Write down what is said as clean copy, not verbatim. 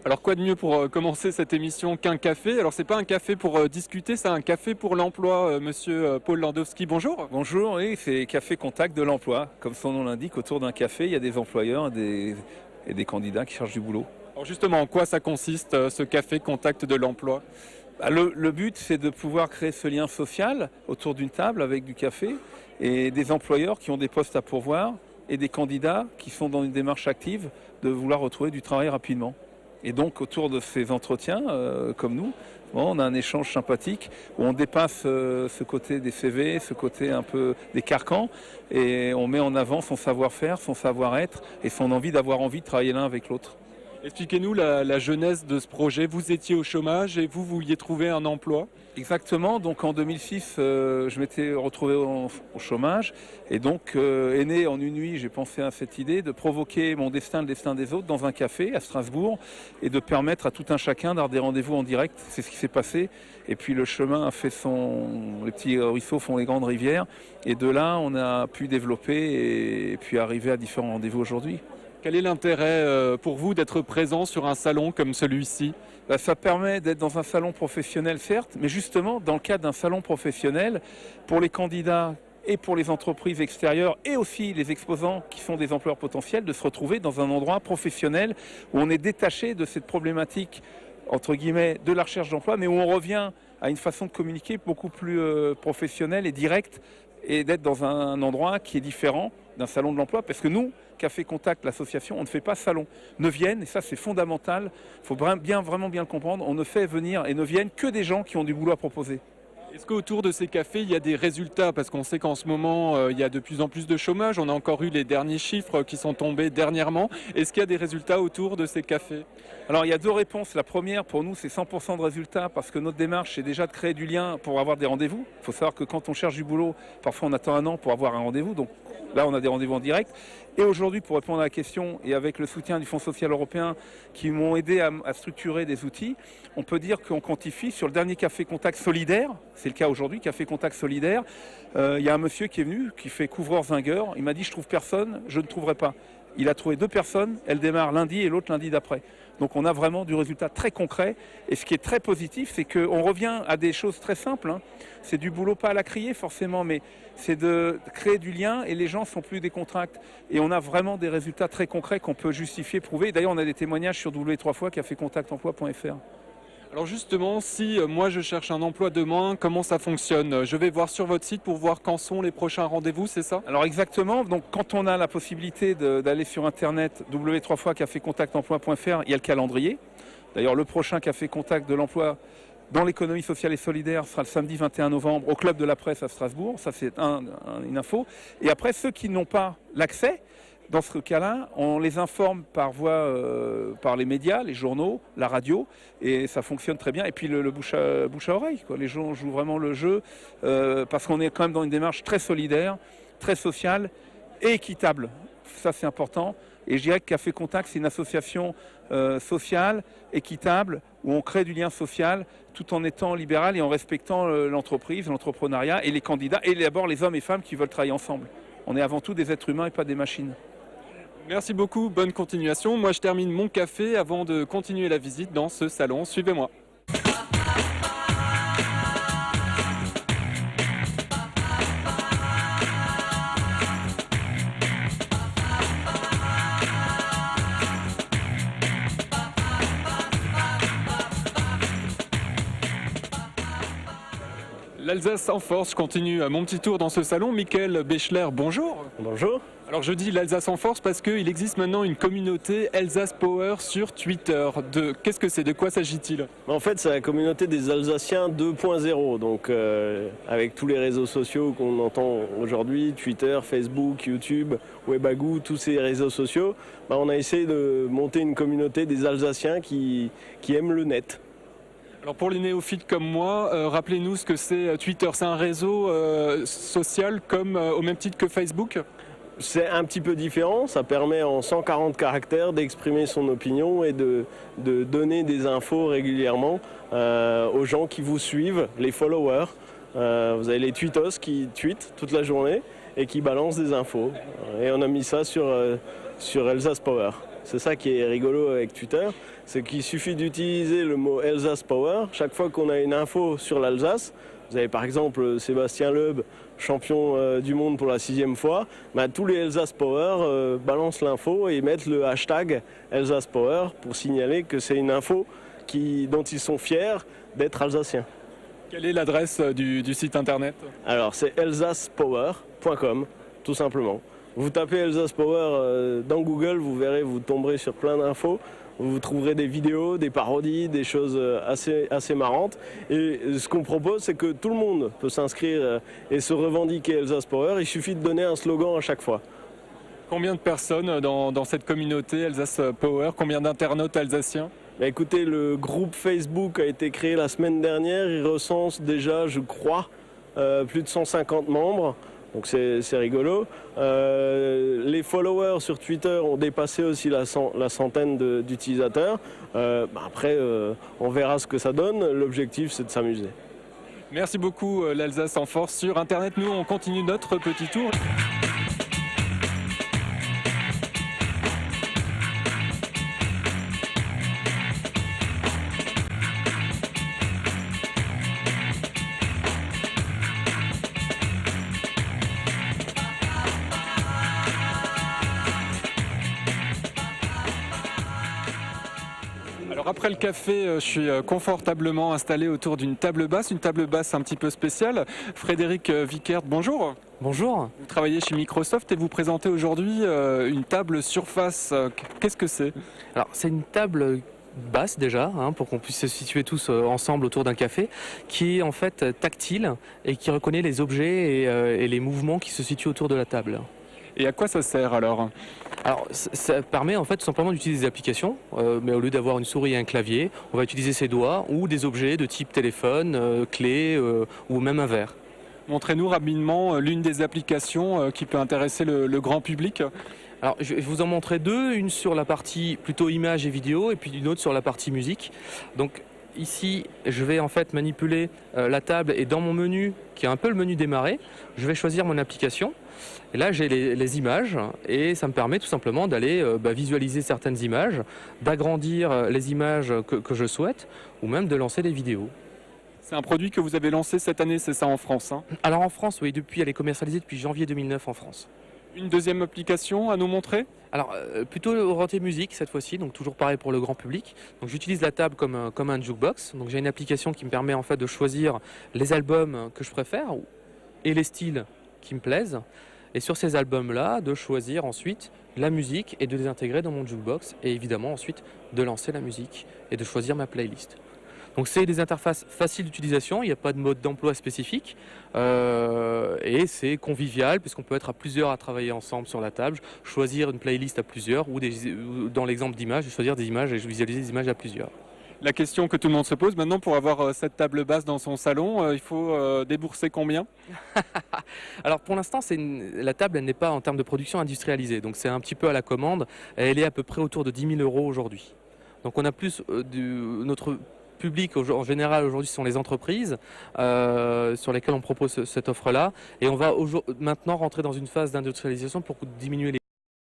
Alors quoi de mieux pour commencer cette émission qu'un café? Alors c'est pas un café pour discuter, c'est un café pour l'emploi, monsieur Paul Landowski, bonjour. Bonjour, oui, c'est Café Contact de l'emploi. Comme son nom l'indique, autour d'un café, il y a des employeurs et des candidats qui cherchent du boulot. Alors justement, en quoi ça consiste ce café contact de l'emploi? Le but, c'est de pouvoir créer ce lien social autour d'une table avec du café et des employeurs qui ont des postes à pourvoir et des candidats qui sont dans une démarche active de vouloir retrouver du travail rapidement. Et donc autour de ces entretiens, comme nous, bon, on a un échange sympathique où on dépasse ce côté des CV, ce côté un peu des carcans, et on met en avant son savoir-faire, son savoir-être et son envie d'avoir envie de travailler l'un avec l'autre. Expliquez-nous la genèse de ce projet. Vous étiez au chômage et vous vouliez trouver un emploi? Exactement, donc en 2006, je m'étais retrouvé au chômage et donc est né en une nuit, j'ai pensé à cette idée de provoquer mon destin, le destin des autres dans un café à Strasbourg et de permettre à tout un chacun d'avoir des rendez-vous en direct. C'est ce qui s'est passé et puis le chemin a fait les petits ruisseaux font les grandes rivières et de là on a pu développer et puis arriver à différents rendez-vous aujourd'hui. Quel est l'intérêt pour vous d'être présent sur un salon comme celui-ci? Ça permet d'être dans un salon professionnel, certes, mais justement, dans le cadre d'un salon professionnel, pour les candidats et pour les entreprises extérieures et aussi les exposants qui sont des employeurs potentiels, de se retrouver dans un endroit professionnel où on est détaché de cette problématique, entre guillemets, de la recherche d'emploi, mais où on revient à une façon de communiquer beaucoup plus professionnelle et directe et d'être dans un endroit qui est différent d'un salon de l'emploi, parce que nous, Café Contact, l'association, on ne fait pas salon. Ne viennent, et ça c'est fondamental, il faut vraiment bien le comprendre, on ne fait venir et ne viennent que des gens qui ont du boulot à proposer. Est-ce qu'autour de ces cafés, il y a des résultats? Parce qu'on sait qu'en ce moment, il y a de plus en plus de chômage. On a encore eu les derniers chiffres qui sont tombés dernièrement. Est-ce qu'il y a des résultats autour de ces cafés? Alors il y a deux réponses. La première, pour nous, c'est 100% de résultats parce que notre démarche, c'est déjà de créer du lien pour avoir des rendez-vous. Il faut savoir que quand on cherche du boulot, parfois on attend un an pour avoir un rendez-vous. Donc là, on a des rendez-vous en direct. Et aujourd'hui, pour répondre à la question, et avec le soutien du Fonds social européen qui m'ont aidé à structurer des outils, on peut dire qu'on quantifie sur le dernier Café Contact solidaire, c'est le cas aujourd'hui, Café Contact solidaire, il y a un monsieur qui est venu, qui fait couvreur-zingueur, il m'a dit « je trouve personne, je ne trouverai pas ». Il a trouvé 2 personnes, elle démarre lundi et l'autre lundi d'après. Donc on a vraiment du résultat très concret. Et ce qui est très positif, c'est qu'on revient à des choses très simples. C'est du boulot pas à la crier forcément, mais c'est de créer du lien et les gens sont plus décontractés. Et on a vraiment des résultats très concrets qu'on peut justifier, prouver. D'ailleurs, on a des témoignages sur w3fois-cafécontactemploi.fr. Alors justement, si moi je cherche un emploi demain, comment ça fonctionne? Je vais voir sur votre site pour voir quand sont les prochains rendez-vous, c'est ça? Alors exactement, donc quand on a la possibilité d'aller sur internet w3fois-cafécontactemploi.fr, il y a le calendrier. D'ailleurs, le prochain Café Contact de l'emploi dans l'économie sociale et solidaire sera le samedi 21 novembre au Club de la Presse à Strasbourg. Ça, c'est une info. Et après, ceux qui n'ont pas l'accès, dans ce cas-là, on les informe par voie, par les médias, les journaux, la radio, et ça fonctionne très bien. Et puis le bouche à oreille, quoi. Les gens jouent vraiment le jeu, parce qu'on est quand même dans une démarche très solidaire, très sociale et équitable. Ça, c'est important. Et je dirais que Café Contact, c'est une association sociale, équitable, où on crée du lien social tout en étant libéral et en respectant l'entreprise, l'entrepreneuriat et les candidats, et d'abord les hommes et femmes qui veulent travailler ensemble. On est avant tout des êtres humains et pas des machines. Merci beaucoup, bonne continuation. Moi je termine mon café avant de continuer la visite dans ce salon. Suivez-moi. L'Alsace en force, je continue mon petit tour dans ce salon. Michael Bechler, bonjour. Bonjour. Alors je dis l'Alsace en force parce qu'il existe maintenant une communauté Alsace Power sur Twitter. Qu'est-ce que c'est? De quoi s'agit-il? En fait, c'est la communauté des Alsaciens 2.0, donc avec tous les réseaux sociaux qu'on entend aujourd'hui, Twitter, Facebook, YouTube, Webagoo, tous ces réseaux sociaux, on a essayé de monter une communauté des Alsaciens qui aiment le net. Alors pour les néophytes comme moi, rappelez-nous ce que c'est Twitter. C'est un réseau social comme au même titre que Facebook? C'est un petit peu différent, ça permet en 140 caractères d'exprimer son opinion et de donner des infos régulièrement aux gens qui vous suivent, les followers. Vous avez les tweetos qui tweetent toute la journée et qui balancent des infos. Et on a mis ça sur Alsace Power. C'est ça qui est rigolo avec Twitter, c'est qu'il suffit d'utiliser le mot Alsace Power. Chaque fois qu'on a une info sur l'Alsace, vous avez par exemple Sébastien Loeb, champion du monde pour la 6e fois, tous les Alsace Power balancent l'info et mettent le hashtag Alsace Power pour signaler que c'est une info dont ils sont fiers d'être alsaciens. Quelle est l'adresse du site internet? Alors c'est alsacepower.com, tout simplement. Vous tapez Alsace Power dans Google, vous verrez, vous tomberez sur plein d'infos. Vous trouverez des vidéos, des parodies, des choses assez marrantes. Et ce qu'on propose, c'est que tout le monde peut s'inscrire et se revendiquer Alsace Power. Il suffit de donner un slogan à chaque fois. Combien de personnes dans cette communauté Alsace Power? Combien d'internautes alsaciens? Écoutez, le groupe Facebook a été créé la semaine dernière. Il recense déjà, je crois, plus de 150 membres. Donc c'est rigolo. Les followers sur Twitter ont dépassé aussi la centaine d'utilisateurs. Après, on verra ce que ça donne. L'objectif, c'est de s'amuser. Merci beaucoup, l'Alsace en force sur Internet. Nous, on continue notre petit tour. Alors après le café, je suis confortablement installé autour d'une table basse un petit peu spéciale. Frédéric Vickert, bonjour. Bonjour. Vous travaillez chez Microsoft et vous présentez aujourd'hui une table Surface. Qu'est-ce que c'est? Alors c'est une table basse déjà, pour qu'on puisse se situer tous ensemble autour d'un café, qui est en fait tactile et qui reconnaît les objets et les mouvements qui se situent autour de la table. Et à quoi ça sert alors? Alors ça permet en fait tout simplement d'utiliser des applications, mais au lieu d'avoir une souris et un clavier, on va utiliser ses doigts ou des objets de type téléphone, clé ou même un verre. Montrez-nous rapidement l'une des applications qui peut intéresser le grand public. Alors je vais vous en montrer deux, une sur la partie plutôt images et vidéos et puis une autre sur la partie musique. Donc ici, je vais en fait manipuler la table et dans mon menu, qui est un peu le menu démarrer, je vais choisir mon application. Et là, j'ai les images et ça me permet tout simplement d'aller visualiser certaines images, d'agrandir les images que je souhaite ou même de lancer des vidéos. C'est un produit que vous avez lancé cette année, c'est ça, en France, hein? Alors en France, oui, elle est commercialisée depuis janvier 2009 en France. Une deuxième application à nous montrer? Alors plutôt orienté musique cette fois-ci, donc toujours pareil pour le grand public. Donc j'utilise la table comme un jukebox. Donc j'ai une application qui me permet en fait de choisir les albums que je préfère et les styles qui me plaisent. Et sur ces albums-là, de choisir ensuite la musique et de les intégrer dans mon jukebox. Et évidemment ensuite de lancer la musique et de choisir ma playlist. Donc c'est des interfaces faciles d'utilisation, il n'y a pas de mode d'emploi spécifique et c'est convivial puisqu'on peut être à plusieurs à travailler ensemble sur la table, choisir une playlist à plusieurs ou dans l'exemple d'images, choisir des images et visualiser des images à plusieurs. La question que tout le monde se pose maintenant, pour avoir cette table basse dans son salon, il faut débourser combien? Alors pour l'instant, la table elle n'est pas en termes de production industrialisée, donc c'est un petit peu à la commande, elle est à peu près autour de 10 000 € aujourd'hui. Donc on a plus notre public en général aujourd'hui sont les entreprises sur lesquelles on propose cette offre-là et on va maintenant rentrer dans une phase d'industrialisation pour diminuer les